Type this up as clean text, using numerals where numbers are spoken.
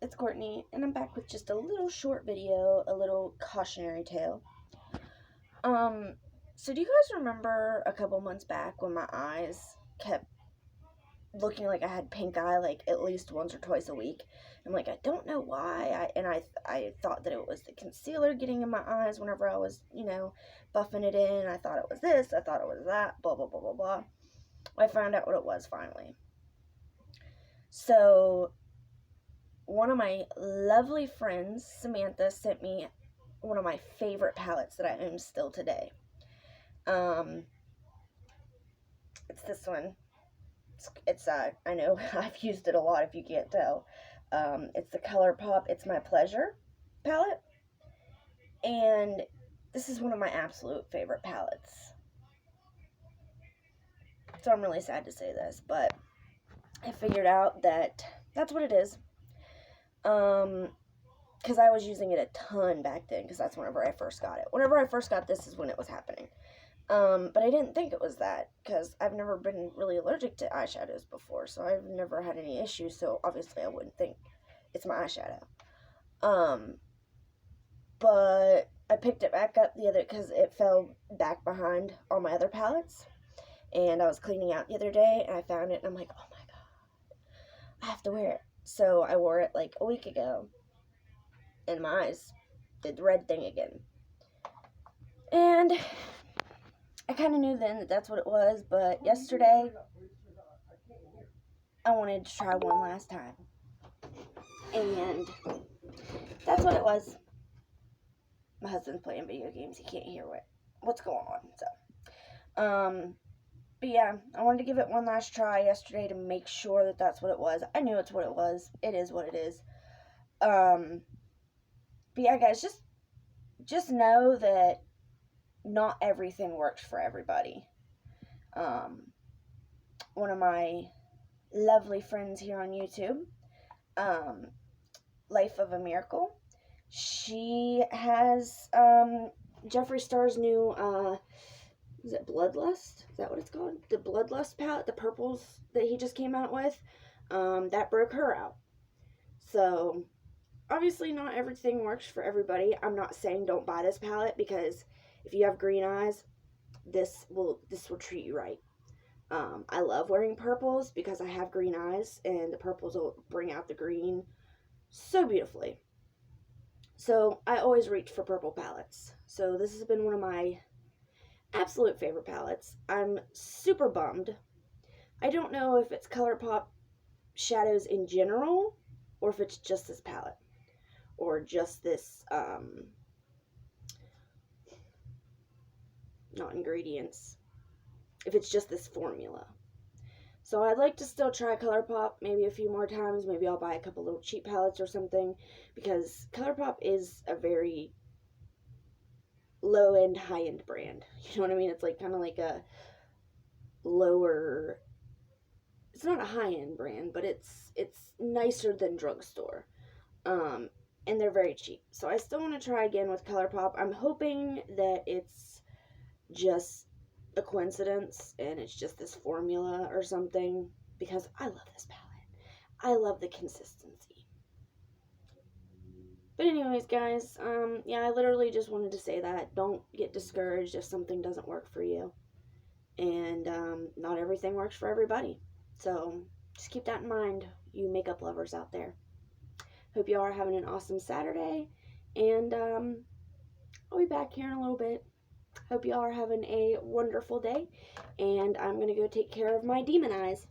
it's Courtney, and I'm back with just a little short video, a little cautionary tale. So do you guys remember a couple months back when my eyes kept looking like I had pink eye, like at least once or twice a week? I'm like, I don't know why, I thought that it was the concealer getting in my eyes whenever I was, buffing it in. I thought it was this, I thought it was that, blah, blah, blah, blah, blah. I found out what it was finally. So one of my lovely friends, Samantha, sent me one of my favorite palettes that I own still today. It's this one. It's I know I've used it a lot if you can't tell. It's the Colorpop It's My Pleasure palette. And this is one of my absolute favorite palettes. So I'm really sad to say this, but I figured out that that's what it is. Because I was using it a ton back then, because that's whenever I first got it. Whenever I first got this is when it was happening. But I didn't think it was that, because I've never been really allergic to eyeshadows before, so I've never had any issues, so obviously I wouldn't think it's my eyeshadow. But I picked it back up because it fell back behind all my other palettes, and I was cleaning out the other day, and I found it, and I'm like, oh my god, I have to wear it. So I wore it like a week ago, and my eyes did the red thing again. And I kind of knew then that that's what it was, but yesterday I wanted to try one last time. And that's what it was. My husband's playing video games. He can't hear what's going on. So, but yeah, I wanted to give it one last try yesterday to make sure that that's what it was. I knew it's what it was. It is what it is. But yeah, guys, just know that not everything works for everybody. One of my lovely friends here on YouTube, Life of a Miracle, she has Jeffree Star's new is it Bloodlust? Is that what it's called? The Bloodlust palette, the purples that he just came out with, that broke her out. So obviously not everything works for everybody. I'm not saying don't buy this palette, because if you have green eyes, this will treat you right. I love wearing purples because I have green eyes, and the purples will bring out the green so beautifully. So I always reach for purple palettes. So this has been one of my absolute favorite palettes. I'm super bummed. I don't know if it's Colorpop shadows in general, or if it's just this palette, or just this, not ingredients, if it's just this formula. So I'd like to still try Colorpop maybe a few more times. Maybe I'll buy a couple little cheap palettes or something, because Colorpop is a very low-end, high-end brand. You know what I mean? It's like kind of like a lower, it's not a high-end brand, but it's nicer than drugstore. And they're very cheap. So I still want to try again with Colorpop. I'm hoping that it's just a coincidence and it's just this formula or something, because I love this palette. I love the consistency. But anyways, guys, yeah, I literally just wanted to say that. Don't get discouraged if something doesn't work for you. And not everything works for everybody. So just keep that in mind, you makeup lovers out there. Hope you all are having an awesome Saturday. And I'll be back here in a little bit. Hope you all are having a wonderful day. And I'm going to go take care of my demon eyes.